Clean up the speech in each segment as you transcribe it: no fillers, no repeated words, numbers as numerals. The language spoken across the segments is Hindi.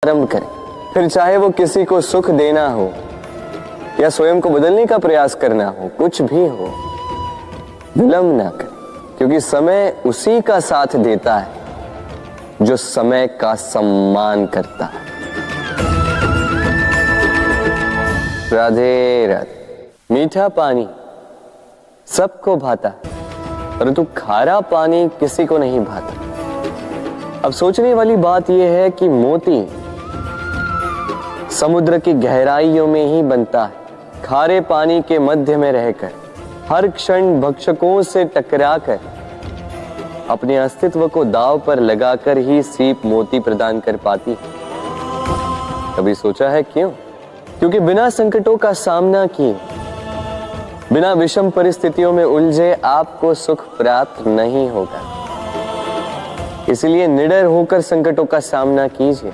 आरंभ करें, फिर चाहे वो किसी को सुख देना हो या स्वयं को बदलने का प्रयास करना हो, कुछ भी हो, विलंब ना करें, क्योंकि समय उसी का साथ देता है जो समय का सम्मान करता है। राधे राधे। मीठा पानी सबको भाता है, परंतु खारा पानी किसी को नहीं भाता। अब सोचने वाली बात यह है कि मोती समुद्र की गहराइयों में ही बनता है, खारे पानी के मध्य में रहकर, हर क्षण भक्षकों से टकराकर, अपने अस्तित्व को दांव पर लगाकर ही सीप मोती प्रदान कर पाती है। कभी सोचा है क्यों? क्योंकि बिना संकटों का सामना किए, बिना विषम परिस्थितियों में उलझे आपको सुख प्राप्त नहीं होगा। इसलिए निडर होकर संकटों का सामना कीजिए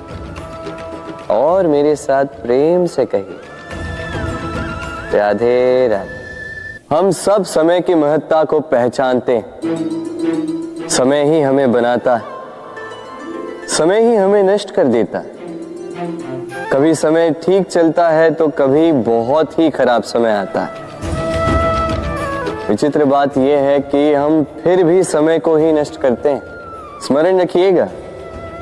और मेरे साथ प्रेम से कहिए, राधे राधे। हम सब समय की महत्ता को पहचानते हैं। समय ही हमें बनाता है, समय ही हमें नष्ट कर देता है। कभी समय ठीक चलता है तो कभी बहुत ही खराब समय आता है। विचित्र बात यह है कि हम फिर भी समय को ही नष्ट करते हैं। स्मरण रखिएगा,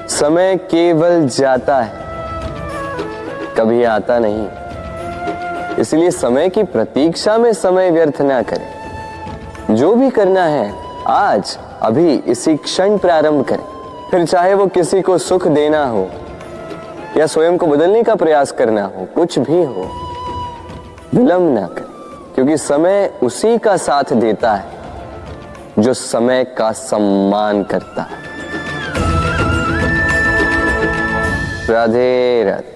समय केवल जाता है, कभी आता नहीं। इसलिए समय की प्रतीक्षा में समय व्यर्थ ना करें। जो भी करना है आज अभी इसी क्षण प्रारंभ करें, फिर चाहे वो किसी को सुख देना हो या स्वयं को बदलने का प्रयास करना हो, कुछ भी हो, विलंब ना करें, क्योंकि समय उसी का साथ देता है जो समय का सम्मान करता है। राधे राधे।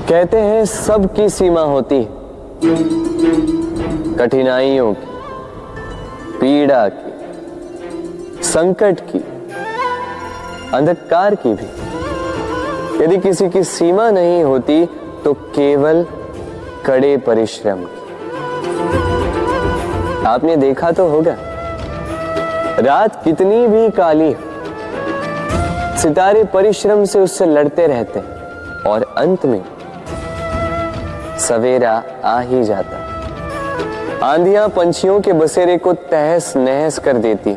कहते हैं सबकी सीमा होती है, कठिनाइयों की, पीड़ा की, संकट की, अंधकार की भी। यदि किसी की सीमा नहीं होती तो केवल कड़े परिश्रम की। आपने देखा तो होगा, रात कितनी भी काली हो, सितारे परिश्रम से उससे लड़ते रहते हैं और अंत में सवेरा आ ही जाता। आंधियां पंछियों के बसेरे को तहस नहस कर देती,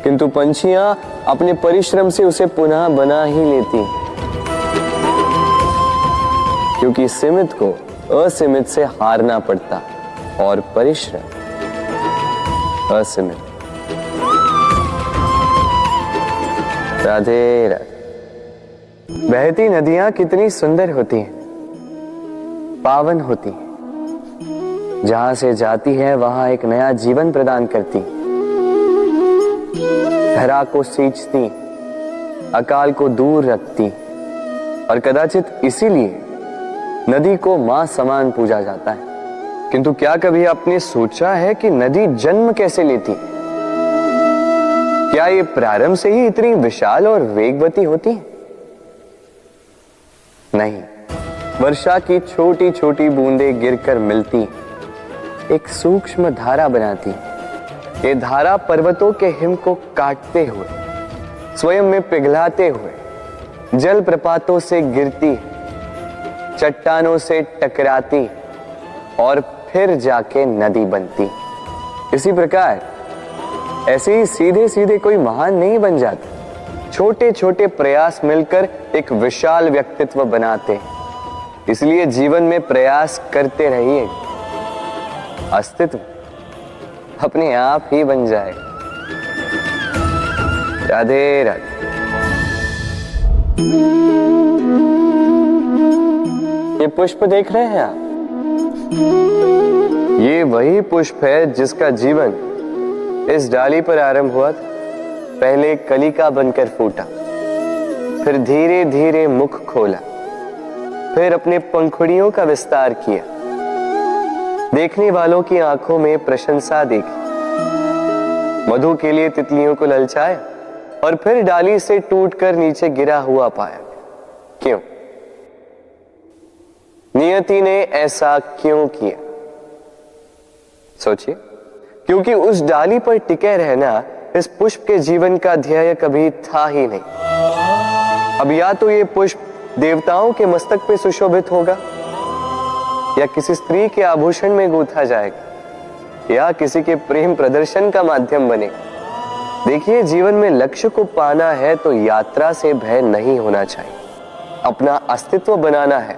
किंतु पंछियां अपने परिश्रम से उसे पुनः बना ही लेती, क्योंकि सीमित को असीमित से हारना पड़ता और परिश्रम असीमित। राधे राधे। बहती नदियां कितनी सुंदर होती हैं, पावन होती हैं। जहां से जाती है वहां एक नया जीवन प्रदान करती, धरा को सींचती, अकाल को दूर रखती, और कदाचित इसीलिए नदी को मां समान पूजा जाता है। किंतु क्या कभी आपने सोचा है कि नदी जन्म कैसे लेती? क्या ये प्रारंभ से ही इतनी विशाल और वेगवती होती है? नहीं, वर्षा की छोटी छोटी बूंदें गिरकर मिलती एक सूक्ष्म धारा बनाती। ये धारा पर्वतों के हिम को काटते हुए, स्वयं में पिघलाते हुए, जल प्रपातों से गिरती, चट्टानों से टकराती और फिर जाके नदी बनती। इसी प्रकार ऐसे ही सीधे सीधे कोई महान नहीं बन जाता। छोटे छोटे प्रयास मिलकर एक विशाल व्यक्तित्व बनाते। इसलिए जीवन में प्रयास करते रहिए, अस्तित्व अपने आप ही बन जाए। राधे राधे। ये पुष्प देख रहे हैं आप? ये वही पुष्प है जिसका जीवन इस डाली पर आरंभ हुआ था। पहले कलिका बनकर फूटा, फिर धीरे धीरे मुख खोला, फिर अपने पंखुड़ियों का विस्तार किया, देखने वालों की आंखों में प्रशंसा देखी, मधु के लिए तितलियों को ललचाया और फिर डाली से टूटकर नीचे गिरा हुआ पाया। क्यों? नियति ने ऐसा क्यों किया? सोचिए। क्योंकि उस डाली पर टिके रहना इस पुष्प के जीवन का ध्येय कभी था ही नहीं। अब या तो ये पुष्प देवताओं के मस्तक पे सुशोभित होगा, या किसी स्त्री के आभूषण में गूंथा जाएगा, या किसी के प्रेम प्रदर्शन का माध्यम बनेगा। देखिए, जीवन में लक्ष्य को पाना है तो यात्रा से भय नहीं होना चाहिए। अपना अस्तित्व बनाना है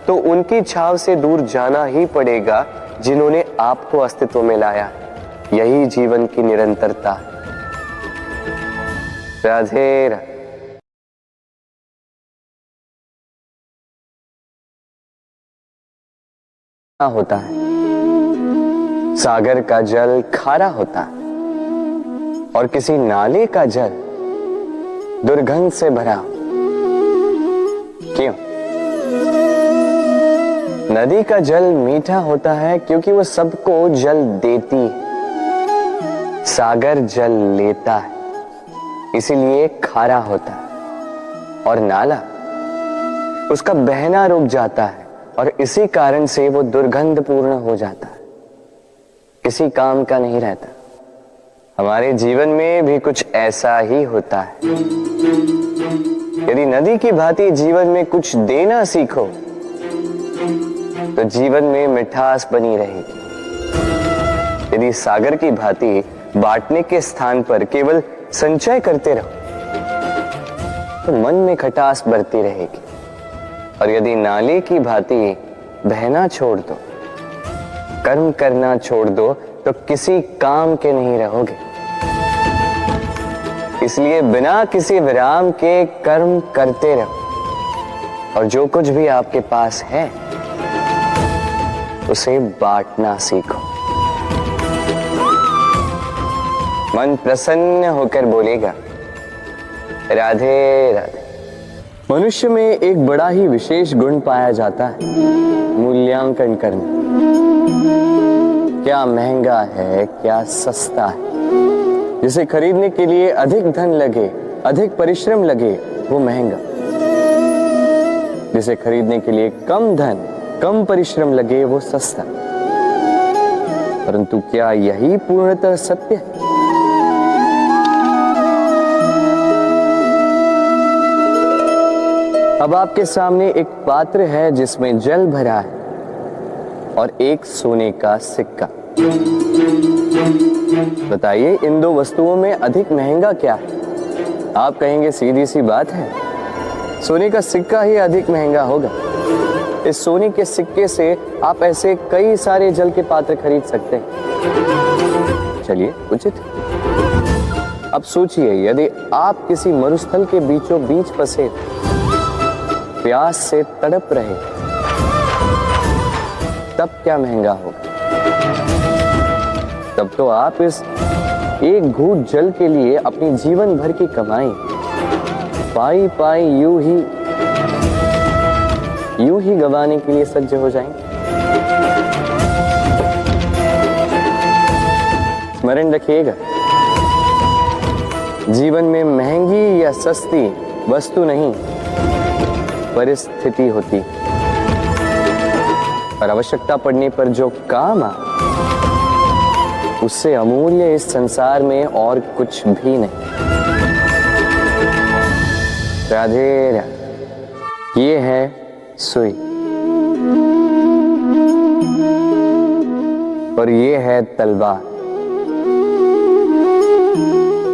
तो उनकी छाव से दूर जाना ही पड़ेगा जिन्होंने आपको अस्तित्व में लाया। यही जीवन की निरंतरता है। राधे राधे। होता है, सागर का जल खारा होता है और किसी नाले का जल दुर्गंध से भरा। क्यों? नदी का जल मीठा होता है क्योंकि वो सबको जल देती है। सागर जल लेता है, इसीलिए खारा होता है। और नाला, उसका बहना रुक जाता है और इसी कारण से वो दुर्गंधपूर्ण हो जाता है, किसी काम का नहीं रहता। हमारे जीवन में भी कुछ ऐसा ही होता है। यदि नदी की भांति जीवन में कुछ देना सीखो तो जीवन में मिठास बनी रहेगी। यदि सागर की भांति बांटने के स्थान पर केवल संचय करते रहो तो मन में खटास बढ़ती रहेगी। और यदि नाले की भांति बहना छोड़ दो, कर्म करना छोड़ दो तो किसी काम के नहीं रहोगे। इसलिए बिना किसी विराम के कर्म करते रहो और जो कुछ भी आपके पास है उसे बांटना सीखो। मन प्रसन्न होकर बोलेगा, राधे राधे। मनुष्य में एक बड़ा ही विशेष गुण पाया जाता है, मूल्यांकन करना। क्या महंगा है, क्या सस्ता है। जिसे खरीदने के लिए अधिक धन लगे, अधिक परिश्रम लगे, वो महंगा। जिसे खरीदने के लिए कम धन, कम परिश्रम लगे, वो सस्ता। परंतु क्या यही पूर्णतः सत्य है? अब आपके सामने एक पात्र है जिसमें जल भरा है और एक सोने का सिक्का। बताइए, इन दो वस्तुओं में अधिक महंगा क्या है? आप कहेंगे सीधी सी बात है, सोने का सिक्का ही अधिक महंगा होगा। इस सोने के सिक्के से आप ऐसे कई सारे जल के पात्र खरीद सकते हैं। चलिए, उचित। अब सोचिए, यदि आप किसी मरुस्थल के बीचों बीच फंसे, प्यास से तड़प रहे, तब क्या महंगा होगा? तब तो आप इस एक घूंट जल के लिए अपनी जीवन भर की कमाई पाई पाई यूं ही गंवाने के लिए सज्ज हो जाएंगे। स्मरण रखिएगा, जीवन में महंगी या सस्ती वस्तु नहीं, परिस्थिति होती। और आवश्यकता पड़ने पर जो काम आ, उससे अमूल्य इस संसार में और कुछ भी नहीं। राधे राधे। ये है सुई और ये है तलवार।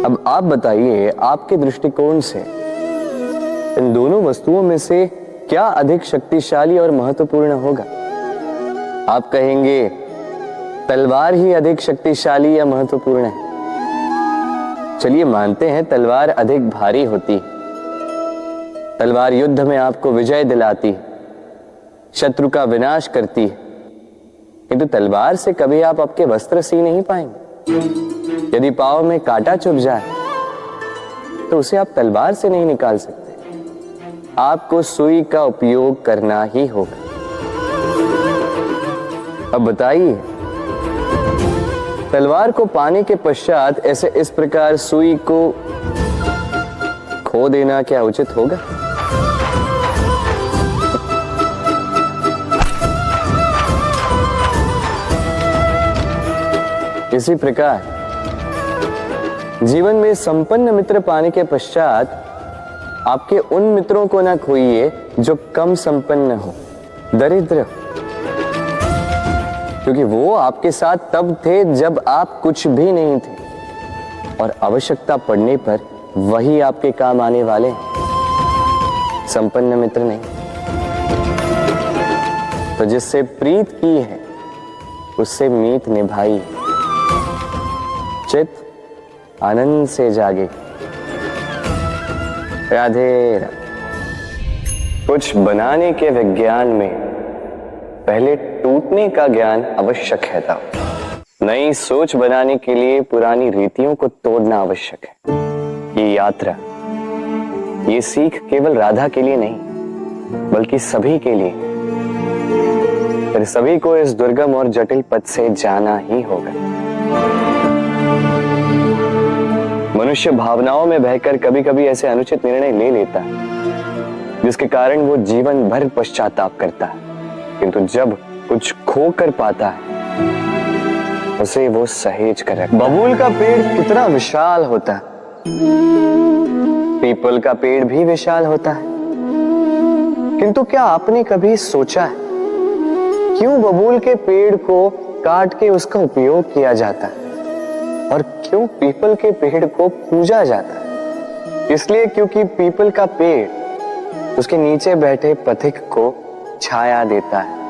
अब आप बताइए, आपके दृष्टिकोण से इन दोनों वस्तुओं में से क्या अधिक शक्तिशाली और महत्वपूर्ण होगा? आप कहेंगे तलवार ही अधिक शक्तिशाली या महत्वपूर्ण है। चलिए मानते हैं तलवार अधिक भारी होती। तलवार युद्ध में आपको विजय दिलाती, शत्रु का विनाश करती है, किंतु तलवार से कभी आप आपके वस्त्र सी नहीं पाएंगे। यदि पांव में कांटा चुभ जाए तो उसे आप तलवार से नहीं निकाल सकते। आपको सुई का उपयोग करना ही होगा। अब बताइए, तलवार को पाने के पश्चात ऐसे इस प्रकार सुई को खो देना क्या उचित होगा? इसी प्रकार जीवन में संपन्न मित्र पाने के पश्चात आपके उन मित्रों को ना खोइए जो कम संपन्न हो, दरिद्र, क्योंकि वो आपके साथ तब थे जब आप कुछ भी नहीं थे, और आवश्यकता पड़ने पर वही आपके काम आने वाले हैं, संपन्न मित्र नहीं। तो जिससे प्रीत की है उससे मीत निभाई, चित आनंद से जागे। राधे राधे। कुछ बनाने के विज्ञान में पहले टूटने का ज्ञान आवश्यक है था। नई सोच बनाने के लिए पुरानी रीतियों को तोड़ना आवश्यक है। ये यात्रा, ये सीख केवल राधा के लिए नहीं बल्कि सभी के लिए। फिर सभी को इस दुर्गम और जटिल पथ से जाना ही होगा। मनुष्य भावनाओं में बहकर कभी कभी ऐसे अनुचित निर्णय ले लेता है जिसके कारण वो जीवन भर पश्चाताप करता है, किंतु जब कुछ खो कर पाता है उसे वो सहेज कर रखता है। बबूल का पेड़ कितना विशाल होता है, पीपल का पेड़ भी विशाल होता है, किंतु क्या आपने कभी सोचा है क्यों बबूल के पेड़ को काट के उसका उपयोग किया जाता है और क्यों पीपल के पेड़ को पूजा जाता है? इसलिए क्योंकि पीपल का पेड़ उसके नीचे बैठे पथिक को छाया देता है,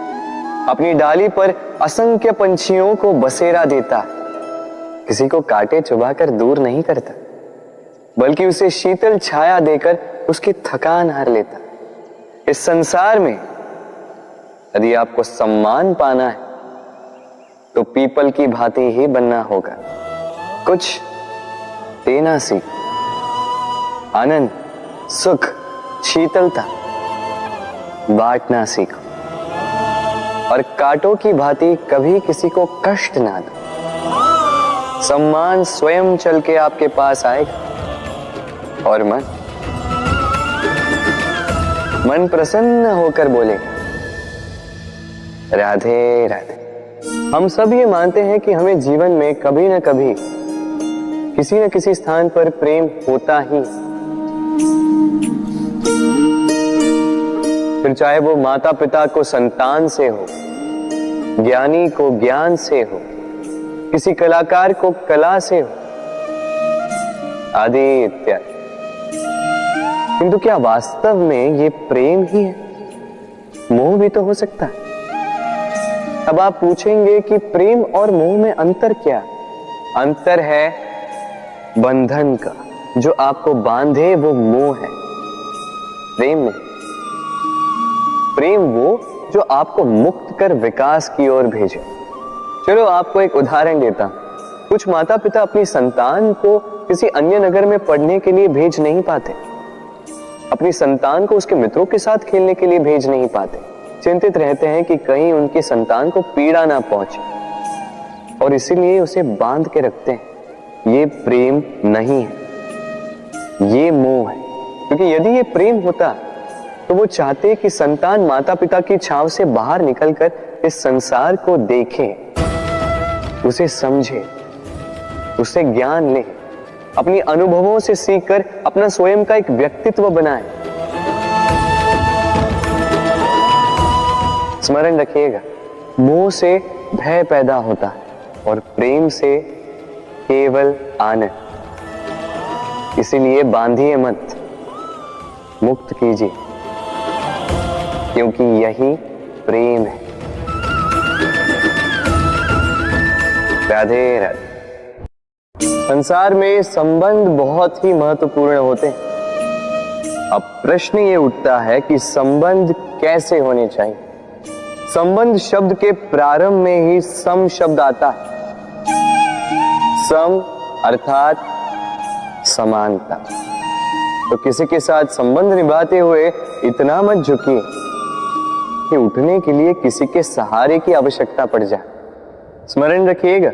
अपनी डाली पर असंख्य पंछियों को बसेरा देता है, किसी को काटे चुबाकर दूर नहीं करता बल्कि उसे शीतल छाया देकर उसकी थकान हर लेता। इस संसार में यदि आपको सम्मान पाना है तो पीपल की भांति ही बनना होगा। कुछ देना सीख, आनंद, सुख, शीतलता बांटना सीखो और कांटों की भांति कभी किसी को कष्ट ना दो। सम्मान स्वयं चल के आपके पास आएगा और मन प्रसन्न होकर बोलेगा राधे राधे। हम सब ये मानते हैं कि हमें जीवन में कभी न कभी किसी न किसी स्थान पर प्रेम होता ही, फिर चाहे वो माता पिता को संतान से हो, ज्ञानी को ज्ञान से हो, किसी कलाकार को कला से हो, आदि इत्यादि। किंतु क्या वास्तव में ये प्रेम ही है? मोह भी तो हो सकता है। अब आप पूछेंगे कि प्रेम और मोह में अंतर क्या? अंतर है बंधन का, जो आपको बांधे वो मोह है, प्रेम नहीं। प्रेम वो जो आपको मुक्त कर विकास की ओर भेजे। चलो आपको एक उदाहरण देता हूं। कुछ माता पिता अपनी संतान को किसी अन्य नगर में पढ़ने के लिए भेज नहीं पाते, अपनी संतान को उसके मित्रों के साथ खेलने के लिए भेज नहीं पाते, चिंतित रहते हैं कि कहीं उनकी संतान को पीड़ा ना पहुंचे और इसीलिए उसे बांध के रखते हैं। ये प्रेम नहीं है, ये मोह है। क्योंकि यदि ये प्रेम होता तो वो चाहते कि संतान माता पिता की छांव से बाहर निकलकर इस संसार को देखे, उसे समझे, उससे ज्ञान ले, अपनी अनुभवों से सीखकर अपना स्वयं का एक व्यक्तित्व बनाए। स्मरण रखिएगा, मोह से भय पैदा होता है और प्रेम से केवल आनंद। इसीलिए बांधिए मत, मुक्त कीजिए, क्योंकि यही प्रेम है। राधे राधे। संसार में संबंध बहुत ही महत्वपूर्ण होते हैं। अब प्रश्न ये उठता है कि संबंध कैसे होने चाहिए। संबंध शब्द के प्रारंभ में ही सम शब्द आता है। सम अर्थात समानता। तो किसी के साथ संबंध निभाते हुए इतना मत झुकिए कि उठने के लिए किसी के सहारे की आवश्यकता पड़ जाए। स्मरण रखिएगा,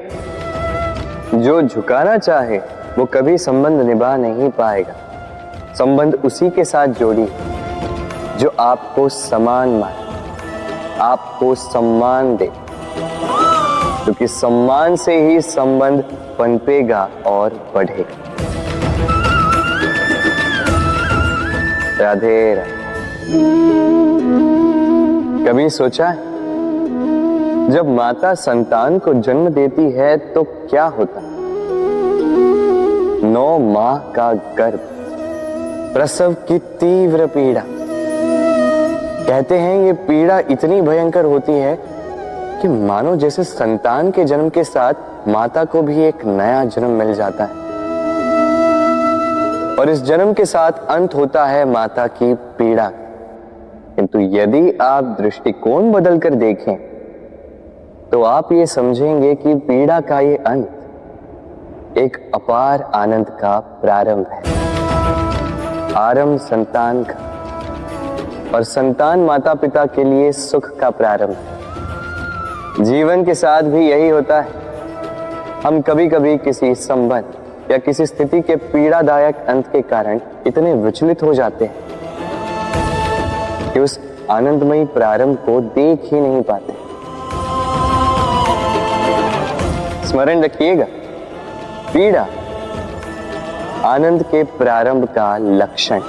जो झुकाना चाहे वो कभी संबंध निभा नहीं पाएगा। संबंध उसी के साथ जोड़िए जो आपको समान माने, आपको सम्मान दे, क्योंकि सम्मान से ही संबंध पनपेगा और बढ़ेगा। राधे राधे। कभी सोचा है जब माता संतान को जन्म देती है तो क्या होता? 9 माह का गर्भ, प्रसव की तीव्र पीड़ा। कहते हैं ये पीड़ा इतनी भयंकर होती है कि मानो जैसे संतान के जन्म के साथ माता को भी एक नया जन्म मिल जाता है और इस जन्म के साथ अंत होता है माता की पीड़ा। किंतु यदि आप दृष्टिकोण बदलकर देखें तो आप ये समझेंगे कि पीड़ा का ये अंत एक अपार आनंद का प्रारंभ है। आरंभ संतान का और संतान माता पिता के लिए सुख का प्रारंभ है। जीवन के साथ भी यही होता है। हम कभी कभी किसी संबंध या किसी स्थिति के पीड़ादायक अंत के कारण इतने विचलित हो जाते हैं कि उस आनंदमयी प्रारंभ को देख ही नहीं पाते। स्मरण रखिएगा, पीड़ा आनंद के प्रारंभ का लक्षण।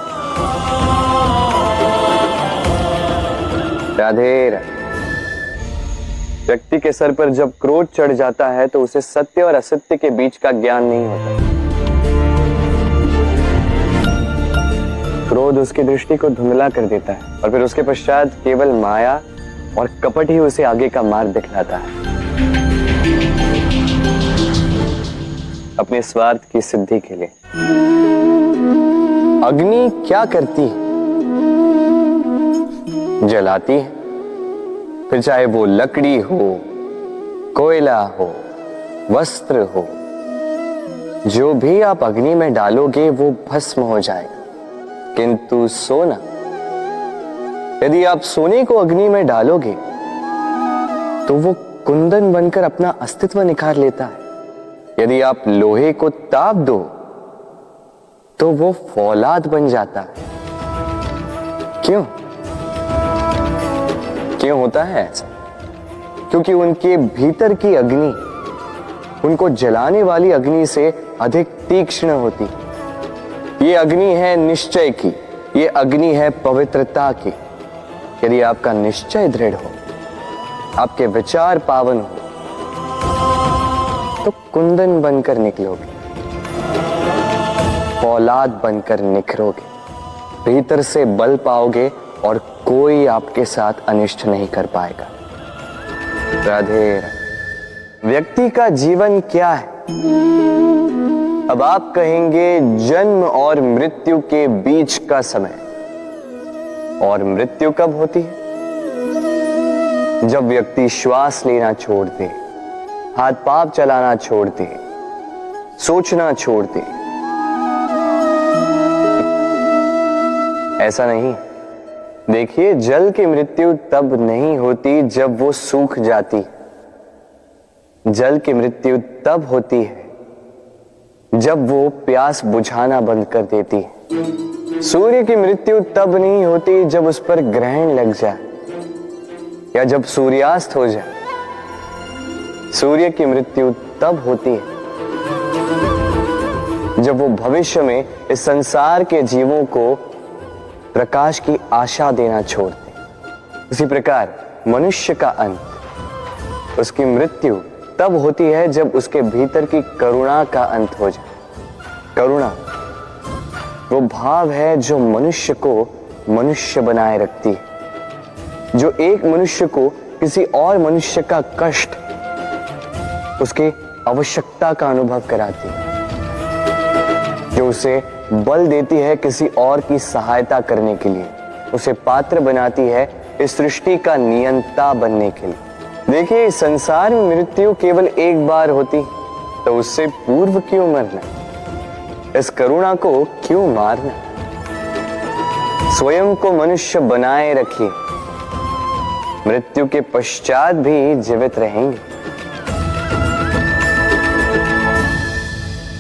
राधे राधे। व्यक्ति के सर पर जब क्रोध चढ़ जाता है तो उसे सत्य और असत्य के बीच का ज्ञान नहीं होता। क्रोध उसकी दृष्टि को धुंधला कर देता है और फिर उसके पश्चात केवल माया और कपट ही उसे आगे का मार्ग दिखलाता है। अपने स्वार्थ की सिद्धि के लिए अग्नि क्या करती है? जलाती है। फिर चाहे वो लकड़ी हो, कोयला हो, वस्त्र हो, जो भी आप अग्नि में डालोगे वो भस्म हो जाएगा। किंतु सोना, यदि आप सोने को अग्नि में डालोगे तो वो कुंदन बनकर अपना अस्तित्व निखार लेता है। यदि आप लोहे को ताप दो तो वो फौलाद बन जाता है। क्यों होता है ऐसा? क्योंकि उनके भीतर की अग्नि उनको जलाने वाली अग्नि से अधिक तीक्ष्ण होती। ये अग्नि है निश्चय की, ये अग्नि है पवित्रता की। यदि आपका निश्चय दृढ़ हो, आपके विचार पावन हो, तो कुंदन बनकर निकलोगे, फौलाद बनकर निखरोगे, भीतर से बल पाओगे और कोई आपके साथ अनिष्ट नहीं कर पाएगा। राधे राधे। व्यक्ति का जीवन क्या है? अब आप कहेंगे जन्म और मृत्यु के बीच का समय। और मृत्यु कब होती है? जब व्यक्ति श्वास लेना छोड़ दे, हाथ पांव चलाना छोड़ दे, सोचना छोड़ दे। ऐसा नहीं। देखिए, जल की मृत्यु तब नहीं होती जब वो सूख जाती। जल की मृत्यु तब होती है जब वो प्यास बुझाना बंद कर देती है। सूर्य की मृत्यु तब नहीं होती जब उस पर ग्रहण लग जाए या जब सूर्यास्त हो जाए। सूर्य की मृत्यु तब होती है जब वो भविष्य में इस संसार के जीवों को प्रकाश की आशा देना छोड़ दे। उसी प्रकार मनुष्य का अंत, उसकी मृत्यु तब होती है जब उसके भीतर की करुणा का अंत हो जाए। करुणा वो भाव है जो मनुष्य को मनुष्य बनाए रखती है, जो एक मनुष्य को किसी और मनुष्य का कष्ट, उसकी आवश्यकता का अनुभव कराती है, जो उसे बल देती है किसी और की सहायता करने के लिए, उसे पात्र बनाती है इस सृष्टि का नियंता बनने के लिए। देखिए, इस संसार में मृत्यु केवल एक बार होती तो उससे पूर्व क्यों मरना? इस करुणा को क्यों मारना? स्वयं को मनुष्य बनाए रखिए, मृत्यु के पश्चात भी जीवित रहेंगे।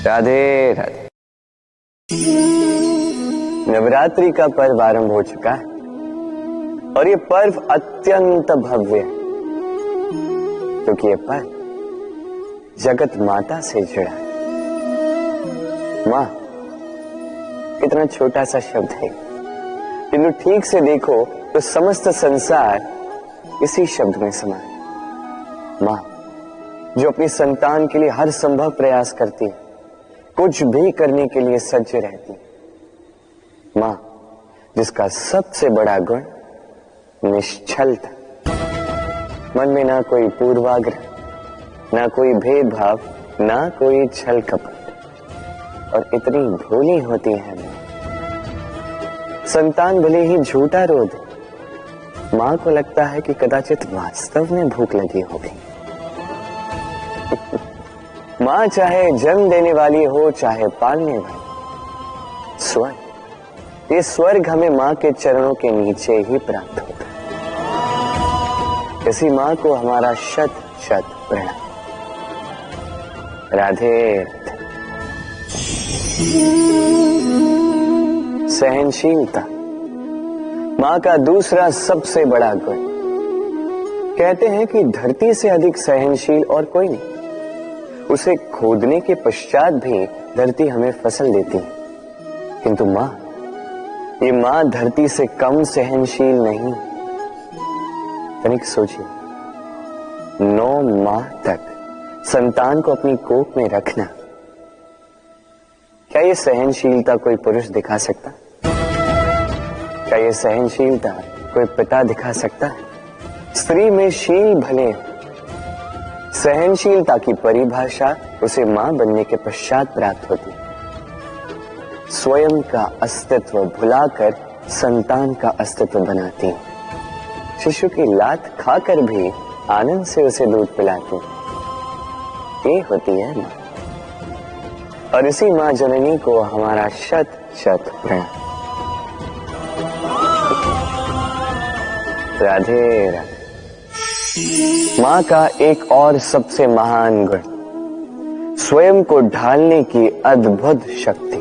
राधे राधे। नवरात्रि का पर्व आरंभ हो चुका है और ये पर्व अत्यंत भव्य है, क्योंकि ये पर्व जगत माता से जुड़ा है। मां, कितना छोटा सा शब्द है, किंतु ठीक से देखो तो समस्त संसार इसी शब्द में समा है, मां, जो अपनी संतान के लिए हर संभव प्रयास करती है, कुछ भी करने के लिए सज्ज रहती है। मां, जिसका सबसे बड़ा गुण निश्चलता, मन में ना कोई पूर्वाग्रह, ना कोई भेदभाव, ना कोई छल कपट, और इतनी भोली होती है मां। संतान भले ही झूठा रो दे, मां को लगता है कि कदाचित वास्तव में भूख लगी होगी। मां चाहे जन्म देने वाली हो चाहे पालने वाली, स्वर्ग, ये स्वर्ग हमें मां के चरणों के नीचे ही प्राप्त होता है। इसी मां को हमारा शत शत प्रणाम। राधे। सहनशीलता मां का दूसरा सबसे बड़ा गुण। कहते हैं कि धरती से अधिक सहनशील और कोई नहीं। उसे खोदने के पश्चात भी धरती हमें फसल देती है, किंतु मां, ये मां धरती से कम सहनशील नहीं। तनिक सोचिए, 9 माह तक संतान को अपनी कोख में रखना, क्या ये सहनशीलता कोई पुरुष दिखा सकता? क्या ये सहनशीलता कोई पिता दिखा सकता है? स्त्री में शील भले, सहनशीलता की परिभाषा उसे मां बनने के पश्चात प्राप्त होती है। स्वयं का अस्तित्व भुलाकर संतान का अस्तित्व बनाती है। शिशु की लात खाकर भी आनंद से उसे दूध पिलाती है। ये होती है मां, और इसी मां जननी को हमारा शत शत प्रणाम। राधे राधे। मां का एक और सबसे महान गुण, स्वयं को ढालने की अद्भुत शक्ति।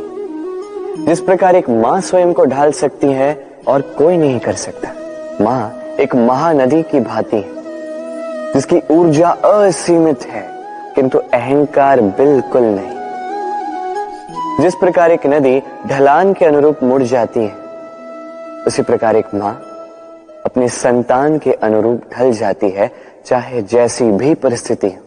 जिस प्रकार एक मां स्वयं को ढाल सकती है और कोई नहीं कर सकता। मां एक महानदी की भांति है, जिसकी ऊर्जा असीमित है किंतु अहंकार बिल्कुल नहीं। जिस प्रकार एक नदी ढलान के अनुरूप मुड़ जाती है, उसी प्रकार एक मां अपने संतान के अनुरूप ढल जाती है, चाहे जैसी भी परिस्थिति हो।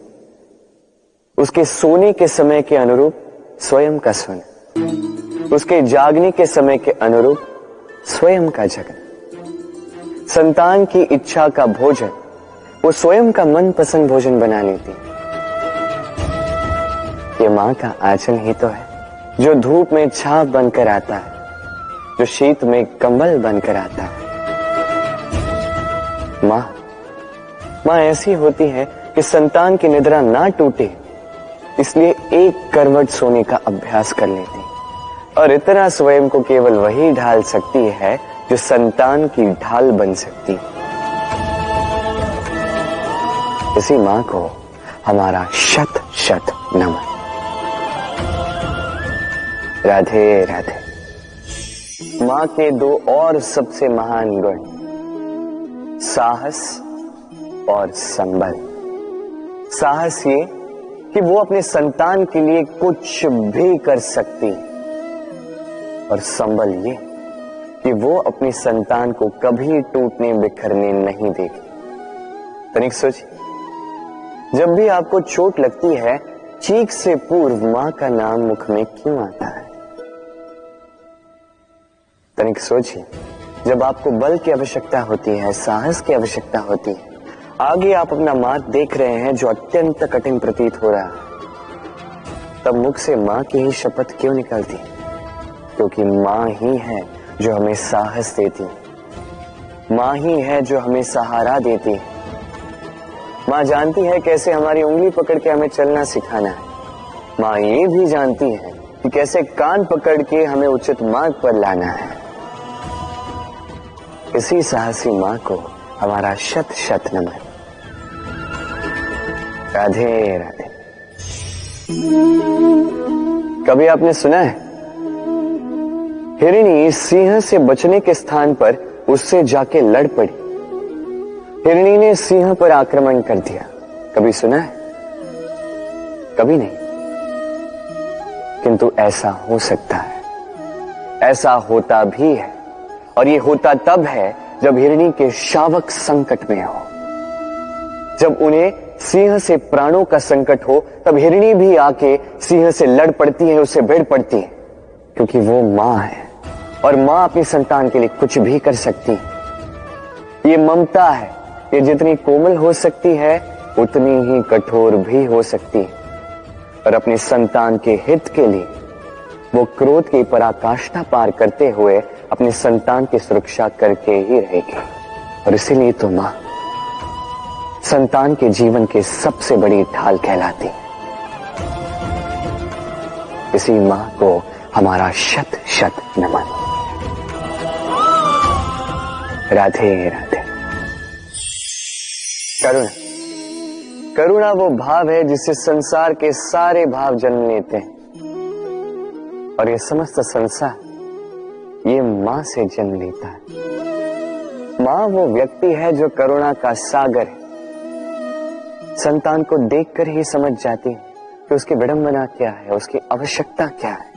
उसके सोने के समय के अनुरूप स्वयं का सोना, उसके जागने के समय के अनुरूप स्वयं का जगना। संतान की इच्छा का भोजन वो स्वयं का मनपसंद भोजन बना लेती। ये मां का आंचल ही तो है, जो धूप में छाप बनकर आता है, जो शीत में कंबल बनकर आता है। मां ऐसी होती है कि संतान की निद्रा ना टूटे, इसलिए एक करवट सोने का अभ्यास कर लेती, और इतना स्वयं को केवल वही ढाल सकती है जो संतान की ढाल बन सकती। इसी मां को हमारा शत शत नमन। राधे राधे। मां के 2 और सबसे महान गुण, साहस और संबल। साहस ये कि वो अपने संतान के लिए कुछ भी कर सकती, और संबल ये कि वो अपनी संतान को कभी टूटने बिखरने नहीं देगी। तनिक सोचिए, जब भी आपको चोट लगती है, चीख से पूर्व मां का नाम मुख में क्यों आता है? तनिक सोचिए, जब आपको बल की आवश्यकता होती है, साहस की आवश्यकता होती है, आगे आप अपना मार्ग देख रहे हैं जो अत्यंत कठिन प्रतीत हो रहा है, तब मुख से मां की ही शपथ क्यों निकलती? क्योंकि मां ही है जो हमें साहस देती है, मां ही है जो हमें सहारा देती है। मां जानती है कैसे हमारी उंगली पकड़ के हमें चलना सिखाना है। मां ये भी जानती है कि कैसे कान पकड़ के हमें उचित मार्ग पर लाना है। इसी साहसी मां को हमारा शत शत नमन। राधे राधे। कभी आपने सुना है, हिरणी सिंह से बचने के स्थान पर उससे जाके लड़ पड़ी। हिरणी ने सिंह पर आक्रमण कर दिया। कभी सुना है? कभी नहीं। किंतु ऐसा हो सकता है, ऐसा होता भी है, और ये होता तब है जब हिरणी के शावक संकट में हो। जब उन्हें सिंह से प्राणों का संकट हो तब हिरणी भी आके सिंह से लड़ पड़ती है, उससे भिड़ पड़ती है, क्योंकि वो मां है और मां अपनी संतान के लिए कुछ भी कर सकती है। ये ममता है, ये जितनी कोमल हो सकती है उतनी ही कठोर भी हो सकती है, और अपनी संतान के हित के लिए वो क्रोध की पराकाष्ठा पार करते हुए अपनी संतान की सुरक्षा करके ही रहेगी। और इसीलिए तो मां संतान के जीवन की सबसे बड़ी ढाल कहलाती। इसी मां को हमारा शत शत नमन। राधे राधे। करुणा, करुणा वो भाव है जिससे संसार के सारे भाव जन्म लेते हैं, और ये समस्त संसार ये मां से जन्म लेता है। मां वो व्यक्ति है जो करुणा का सागर है। संतान को देखकर ही समझ जाती है कि उसकी विडंबना क्या है, उसकी आवश्यकता क्या है।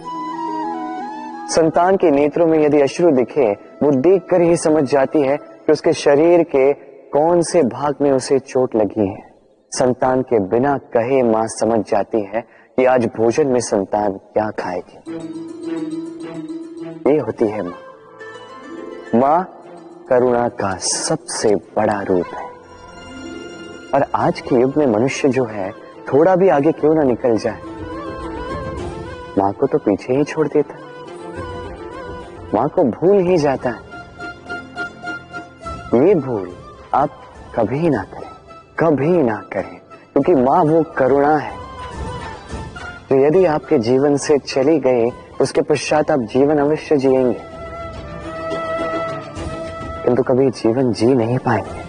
संतान के नेत्रों में यदि अश्रु दिखे, वो देखकर ही समझ जाती है कि उसके शरीर के कौन से भाग में उसे चोट लगी है। संतान के बिना कहे मां समझ जाती है कि आज भोजन में संतान क्या खाएगी। ये होती है मां। मां करुणा का सबसे बड़ा रूप है। और आज के युग में मनुष्य जो है थोड़ा भी आगे क्यों ना निकल जाए, मां को तो पीछे ही छोड़ देता, मां को भूल ही जाता है। ये भूल आप कभी ना करें, कभी ना करें, क्योंकि मां वो करुणा है जो यदि आपके जीवन से चली गई उसके पश्चात आप जीवन अवश्य जिएंगे, किंतु कभी जीवन जी नहीं पाएंगे।